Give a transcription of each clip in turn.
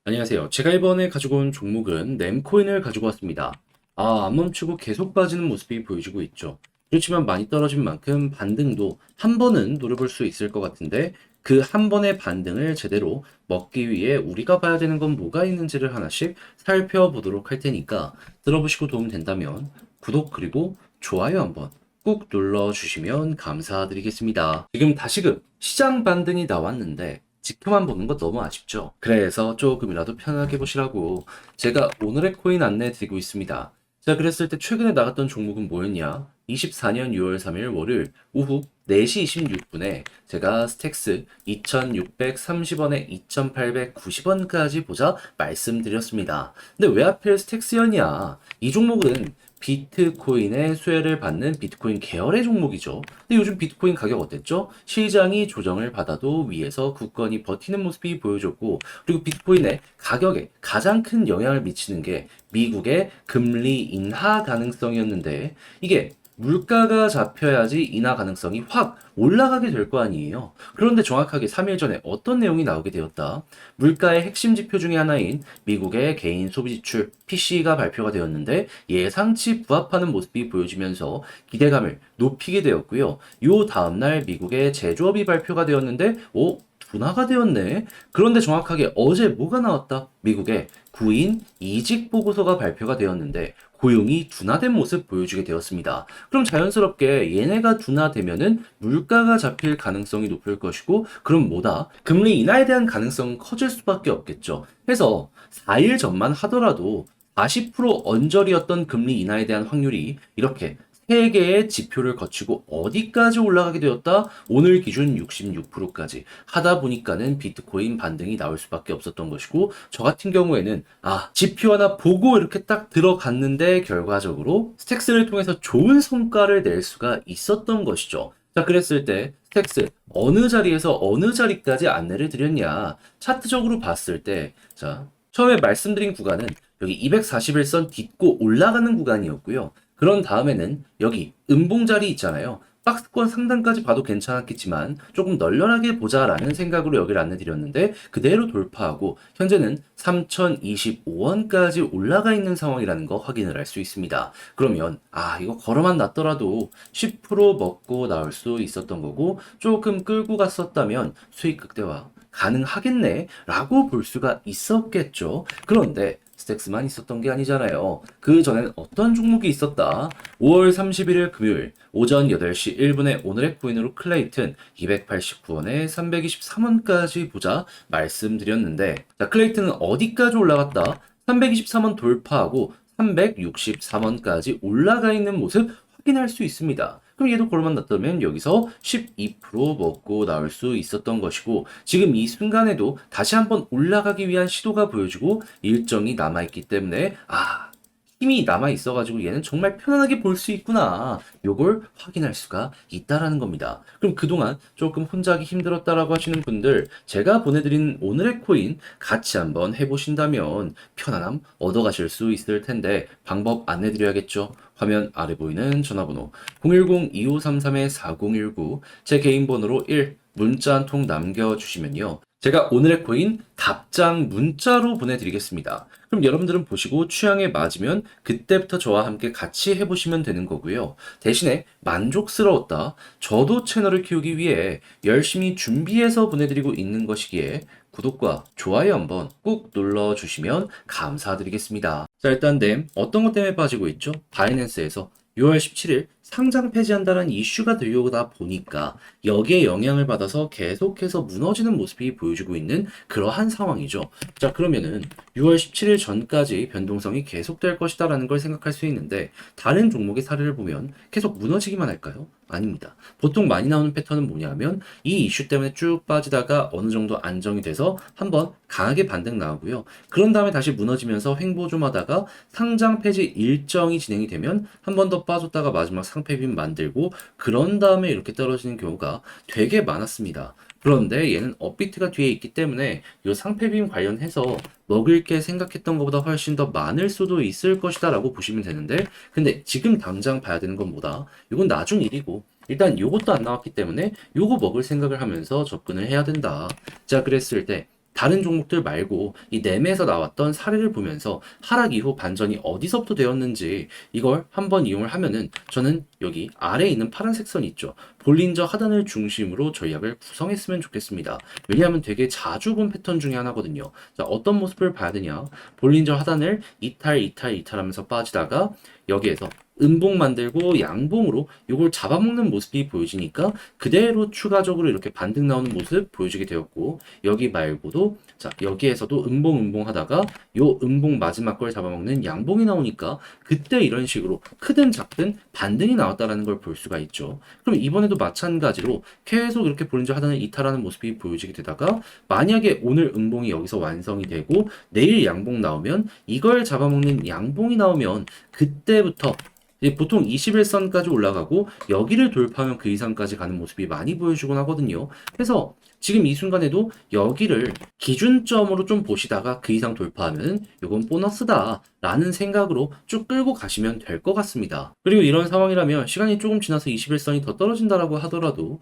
안녕하세요. 제가 이번에 가지고 온 종목은 램코인을 가지고 왔습니다. 안 멈추고 계속 빠지는 모습이 보여지고 있죠. 그렇지만 많이 떨어진 만큼 반등도 한 번은 노려볼 수 있을 것 같은데 그 한 번의 반등을 제대로 먹기 위해 우리가 봐야 되는 건 뭐가 있는지를 하나씩 살펴보도록 할 테니까 들어보시고 도움 된다면 구독 그리고 좋아요 한번 꾹 눌러주시면 감사드리겠습니다. 지금 다시금 시장 반등이 나왔는데 지표만 보는 거 너무 아쉽죠? 그래서 조금이라도 편하게 보시라고 제가 오늘의 코인 안내 드리고 있습니다. 자, 그랬을 때 최근에 나갔던 종목은 뭐였냐? 24년 6월 3일 월요일 오후 4시 26분에 제가 스택스 2,630원에 2,890원까지 보자 말씀드렸습니다. 근데 왜 하필 스택스였냐? 이 종목은 비트코인의 수혜를 받는 비트코인 계열의 종목이죠. 근데 요즘 비트코인 가격 어땠죠? 시장이 조정을 받아도 위에서 굳건히 버티는 모습이 보여줬고, 그리고 비트코인의 가격에 가장 큰 영향을 미치는 게 미국의 금리 인하 가능성이었는데, 이게 물가가 잡혀야지 인하 가능성이 확 올라가게 될 거 아니에요. 그런데 정확하게 3일 전에 어떤 내용이 나오게 되었다. 물가의 핵심 지표 중에 하나인 미국의 개인 소비 지출 PC가 발표가 되었는데 예상치 부합하는 모습이 보여지면서 기대감을 높이게 되었고요. 요 다음날 미국의 제조업이 발표가 되었는데 둔화가 되었네. 그런데 정확하게 어제 뭐가 나왔다? 미국의 구인 이직 보고서가 발표가 되었는데 고용이 둔화된 모습 보여주게 되었습니다. 그럼 자연스럽게 얘네가 둔화되면은 물가가 잡힐 가능성이 높을 것이고, 그럼 뭐다? 금리 인하에 대한 가능성은 커질 수밖에 없겠죠. 해서 4일 전만 하더라도 40% 언저리였던 금리 인하에 대한 확률이 이렇게 3개의 지표를 거치고 어디까지 올라가게 되었다? 오늘 기준 66%까지 하다 보니까는 비트코인 반등이 나올 수밖에 없었던 것이고, 저 같은 경우에는 지표 하나 보고 이렇게 딱 들어갔는데 결과적으로 스택스를 통해서 좋은 성과를 낼 수가 있었던 것이죠. 자, 그랬을 때 스택스 어느 자리에서 어느 자리까지 안내를 드렸냐? 차트적으로 봤을 때, 자, 처음에 말씀드린 구간은 여기 241선 딛고 올라가는 구간이었고요. 그런 다음에는 여기 음봉자리 있잖아요. 박스권 상단까지 봐도 괜찮았겠지만 조금 널널하게 보자라는 생각으로 여기를 안내드렸는데 그대로 돌파하고 현재는 3,025원까지 올라가 있는 상황이라는 거 확인을 할 수 있습니다. 그러면 이거 걸어만 놨더라도 10% 먹고 나올 수 있었던 거고, 조금 끌고 갔었다면 수익 극대화 가능하겠네 라고 볼 수가 있었겠죠. 그런데 스택스만 있었던 게 아니잖아요. 그 전엔 어떤 종목이 있었다? 5월 31일 금요일 오전 8시 1분에 오늘의 코인으로 클레이튼 289원에 323원까지 보자 말씀드렸는데, 자, 클레이튼은 어디까지 올라갔다? 323원 돌파하고 363원까지 올라가 있는 모습 확인할 수 있습니다. 그럼 얘도 골만 났다면 여기서 12% 먹고 나올 수 있었던 것이고, 지금 이 순간에도 다시 한번 올라가기 위한 시도가 보여지고 일정이 남아있기 때문에 힘이 남아있어가지고 얘는 정말 편안하게 볼 수 있구나, 요걸 확인할 수가 있다라는 겁니다. 그럼 그동안 조금 혼자 하기 힘들었다라고 하시는 분들, 제가 보내드린 오늘의 코인 같이 한번 해보신다면 편안함 얻어가실 수 있을 텐데 방법 안내드려야겠죠. 화면 아래 보이는 전화번호 010-2533-4019, 제 개인 번호로 1 문자 한 통 남겨주시면요, 제가 오늘의 코인 답장 문자로 보내드리겠습니다. 그럼 여러분들은 보시고 취향에 맞으면 그때부터 저와 함께 같이 해보시면 되는 거고요. 대신에 만족스러웠다, 저도 채널을 키우기 위해 열심히 준비해서 보내드리고 있는 것이기에 구독과 좋아요 한번 꾹 눌러주시면 감사드리겠습니다. 자, 일단 어떤 것 때문에 빠지고 있죠? 바이낸스에서 6월 17일 상장 폐지한다는 이슈가 들려오다 보니까 여기에 영향을 받아서 계속해서 무너지는 모습이 보여지고 있는 그러한 상황이죠. 자, 그러면은 6월 17일 전까지 변동성이 계속될 것이다라는 걸 생각할 수 있는데, 다른 종목의 사례를 보면 계속 무너지기만 할까요? 아닙니다. 보통 많이 나오는 패턴은 뭐냐면 이 이슈 때문에 쭉 빠지다가 어느 정도 안정이 돼서 한번 강하게 반등 나오고요. 그런 다음에 다시 무너지면서 횡보 좀 하다가 상장 폐지 일정이 진행이 되면 한 번 더 빠졌다가 마지막 상패빈 만들고, 그런 다음에 이렇게 떨어지는 경우가 되게 많았습니다. 그런데 얘는 업비트가 뒤에 있기 때문에 이 상패빔 관련해서 먹을 게 생각했던 것보다 훨씬 더 많을 수도 있을 것이다 라고 보시면 되는데, 근데 지금 당장 봐야 되는 건 뭐다? 이건 나중 일이고 일단 요것도 안 나왔기 때문에 요거 먹을 생각을 하면서 접근을 해야 된다. 자, 그랬을 때 다른 종목들 말고 이 램에서 나왔던 사례를 보면서 하락 이후 반전이 어디서부터 되었는지 이걸 한번 이용을 하면은 저는 여기 아래에 있는 파란색 선 있죠. 볼린저 하단을 중심으로 전략을 구성했으면 좋겠습니다. 왜냐하면 되게 자주 본 패턴 중에 하나거든요. 자, 어떤 모습을 봐야 되냐? 볼린저 하단을 이탈하면서 빠지다가 여기에서 음봉 만들고 양봉으로 이걸 잡아먹는 모습이 보여지니까 그대로 추가적으로 이렇게 반등 나오는 모습 보여주게 되었고, 여기 말고도 자 여기에서도 음봉 하다가 요 음봉 마지막 걸 잡아먹는 양봉이 나오니까 그때 이런 식으로 크든 작든 반등이 나왔다라는 걸 볼 수가 있죠. 그럼 이번에도 마찬가지로 계속 이렇게 볼린저 하단을 이탈하는 모습이 보여지게 되다가 만약에 오늘 음봉이 여기서 완성이 되고 내일 양봉 나오면 이걸 잡아먹는 양봉이 나오면 그때부터 이제 보통 21선까지 올라가고 여기를 돌파하면 그 이상까지 가는 모습이 많이 보여주곤 하거든요. 그래서 지금 이 순간에도 여기를 기준점으로 좀 보시다가 그 이상 돌파하면 이건 보너스다 라는 생각으로 쭉 끌고 가시면 될 것 같습니다. 그리고 이런 상황이라면 시간이 조금 지나서 21선이 더 떨어진다라고 하더라도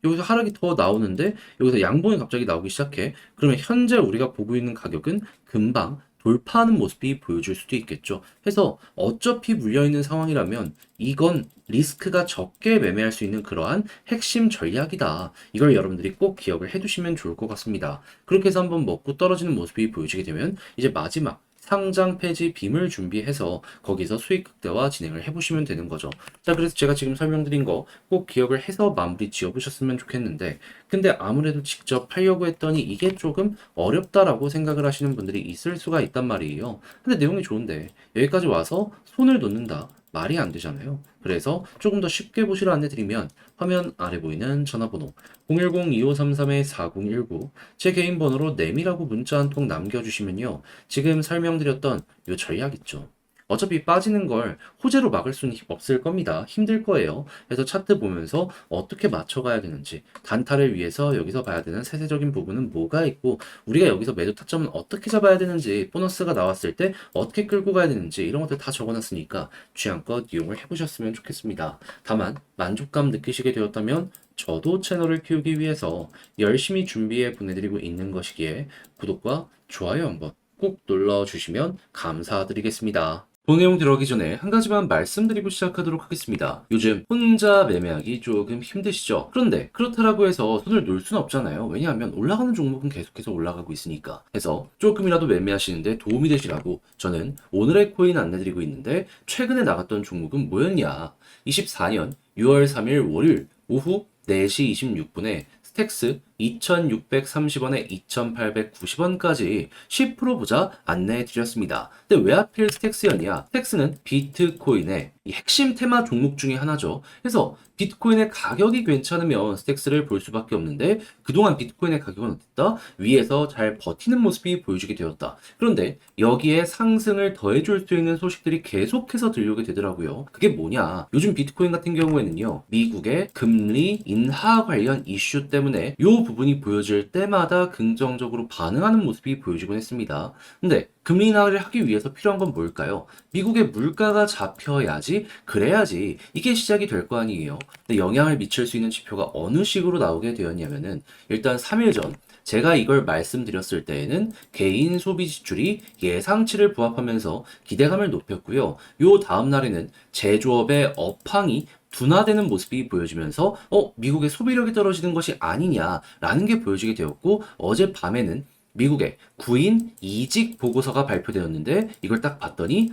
여기서 하락이 더 나오는데 여기서 양봉이 갑자기 나오기 시작해. 그러면 현재 우리가 보고 있는 가격은 금방 돌파하는 모습이 보여줄 수도 있겠죠. 해서 어차피 물려있는 상황이라면 이건 리스크가 적게 매매할 수 있는 그러한 핵심 전략이다. 이걸 여러분들이 꼭 기억을 해두시면 좋을 것 같습니다. 그렇게 해서 한번 먹고 떨어지는 모습이 보여지게 되면 이제 마지막 상장 폐지 빔을 준비해서 거기서 수익 극대화 진행을 해보시면 되는 거죠. 자, 그래서 제가 지금 설명드린 거 꼭 기억을 해서 마무리 지어보셨으면 좋겠는데, 근데 아무래도 직접 하려고 했더니 이게 조금 어렵다라고 생각을 하시는 분들이 있을 수가 있단 말이에요. 근데 내용이 좋은데 여기까지 와서 손을 놓는다? 말이 안 되잖아요. 그래서 조금 더 쉽게 보시라 안내드리면 화면 아래 보이는 전화번호 010-2533-4019 제 개인 번호로 내미라고 문자 한 통 남겨주시면요. 지금 설명드렸던 요 전략 있죠. 어차피 빠지는 걸 호재로 막을 수는 없을 겁니다. 힘들 거예요. 그래서 차트 보면서 어떻게 맞춰가야 되는지, 단타를 위해서 여기서 봐야 되는 세세적인 부분은 뭐가 있고, 우리가 여기서 매도 타점은 어떻게 잡아야 되는지, 보너스가 나왔을 때 어떻게 끌고 가야 되는지 이런 것들 다 적어놨으니까 취향껏 이용을 해보셨으면 좋겠습니다. 다만 만족감 느끼시게 되었다면 저도 채널을 키우기 위해서 열심히 준비해 보내드리고 있는 것이기에 구독과 좋아요 한번 꼭 눌러주시면 감사드리겠습니다. 본 내용 들어가기 전에 한 가지만 말씀드리고 시작하도록 하겠습니다. 요즘 혼자 매매하기 조금 힘드시죠? 그런데 그렇다라고 해서 손을 놓을 수는 없잖아요. 왜냐하면 올라가는 종목은 계속해서 올라가고 있으니까. 해서 조금이라도 매매하시는데 도움이 되시라고 저는 오늘의 코인 안내드리고 있는데, 최근에 나갔던 종목은 뭐였냐? 24년 6월 3일 월요일 오후 4시 26분에 스택스 2,630원에 2,890원까지 10% 보자 안내해 드렸습니다. 근데 왜 하필 스택스였냐? 스택스는 비트코인의 이 핵심 테마 종목 중에 하나죠. 그래서 비트코인의 가격이 괜찮으면 스택스를 볼 수밖에 없는데 그동안 비트코인의 가격은 어땠다? 위에서 잘 버티는 모습이 보여주게 되었다. 그런데 여기에 상승을 더해줄 수 있는 소식들이 계속해서 들려오게 되더라고요. 그게 뭐냐? 요즘 비트코인 같은 경우에는요, 미국의 금리 인하 관련 이슈 때문에 요 부분이 보여질 때마다 긍정적으로 반응하는 모습이 보여지곤 했습니다. 근데 금리 인하를 하기 위해서 필요한 건 뭘까요? 미국의 물가가 잡혀야지, 그래야지 이게 시작이 될 거 아니에요. 근데 영향을 미칠 수 있는 지표가 어느 식으로 나오게 되었냐면은, 일단 3일 전 제가 이걸 말씀드렸을 때에는 개인 소비 지출이 예상치를 부합하면서 기대감을 높였고요. 요 다음 날에는 제조업의 업황이 둔화되는 모습이 보여지면서 미국의 소비력이 떨어지는 것이 아니냐라는 게 보여지게 되었고, 어젯밤에는 미국의 구인 이직 보고서가 발표되었는데 이걸 딱 봤더니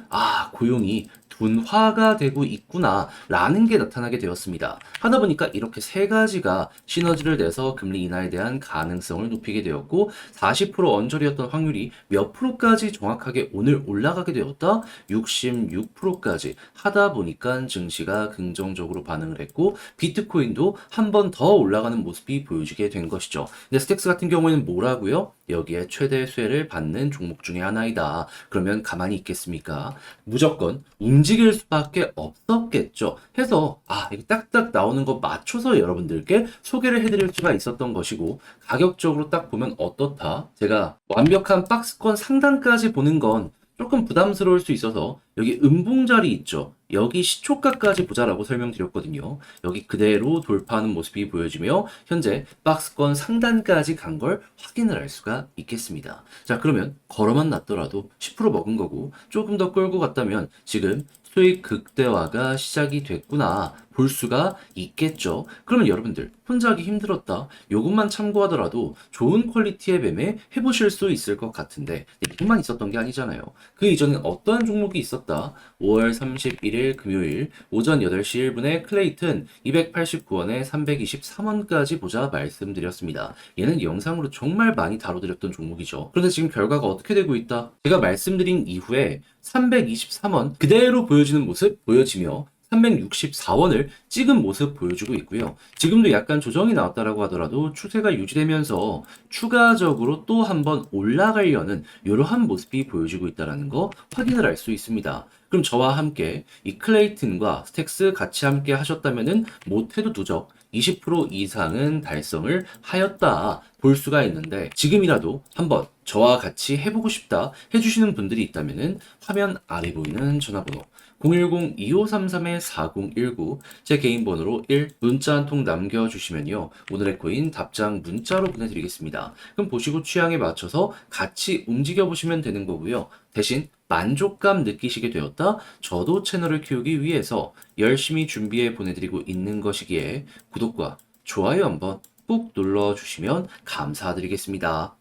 고용이 둔화가 되고 있구나 라는 게 나타나게 되었습니다. 하다 보니까 이렇게 세 가지가 시너지를 내서 금리 인하에 대한 가능성을 높이게 되었고, 40% 언저리였던 확률이 몇 프로까지 정확하게 오늘 올라가게 되었다? 66%까지 하다 보니까 증시가 긍정적으로 반응을 했고, 비트코인도 한 번 더 올라가는 모습이 보여지게 된 것이죠. 근데 스택스 같은 경우에는 뭐라고요? 여기에 최대 수혜를 받는 종목 중에 하나이다. 그러면 가만히 있겠습니까? 무조건 움직일 수밖에 없었겠죠. 해서 이거 딱딱 나오는 거 맞춰서 여러분들께 소개를 해드릴 수가 있었던 것이고, 가격적으로 딱 보면 어떻다? 제가 완벽한 박스권 상단까지 보는 건 조금 부담스러울 수 있어서 여기 음봉자리 있죠? 여기 시초가까지 보자라고 설명드렸거든요. 여기 그대로 돌파하는 모습이 보여지며 현재 박스권 상단까지 간 걸 확인을 할 수가 있겠습니다. 자, 그러면 걸어만 놨더라도 10% 먹은 거고 조금 더 끌고 갔다면 지금 수익 극대화가 시작이 됐구나 볼 수가 있겠죠. 그러면 여러분들 혼자 하기 힘들었다. 요것만 참고하더라도 좋은 퀄리티의 매매 해보실 수 있을 것 같은데 이것만 있었던 게 아니잖아요. 그 이전엔 어떠한 종목이 있었다. 5월 31일 금요일 오전 8시 1분에 클레이튼 289원에 323원까지 보자 말씀드렸습니다. 얘는 영상으로 정말 많이 다뤄드렸던 종목이죠. 그런데 지금 결과가 어떻게 되고 있다? 제가 말씀드린 이후에 323원 그대로 보여지는 모습 보여지며 364원을 찍은 모습 보여주고 있고요. 지금도 약간 조정이 나왔다라고 하더라도 추세가 유지되면서 추가적으로 또 한번 올라가려는 이러한 모습이 보여지고 있다는 거 확인을 할 수 있습니다. 그럼 저와 함께 이 클레이튼과 스택스 같이 함께 하셨다면은 못해도 누적 20% 이상은 달성을 하였다 볼 수가 있는데 지금이라도 한번 저와 같이 해보고 싶다 해주시는 분들이 있다면은 화면 아래 보이는 전화번호 010-2533-4019 제 개인 번호로 1 문자 한 통 남겨주시면요. 오늘의 코인 답장 문자로 보내드리겠습니다. 그럼 보시고 취향에 맞춰서 같이 움직여 보시면 되는 거고요. 대신 만족감 느끼시게 되었다? 저도 채널을 키우기 위해서 열심히 준비해 보내드리고 있는 것이기에 구독과 좋아요 한번 꾹 눌러주시면 감사드리겠습니다.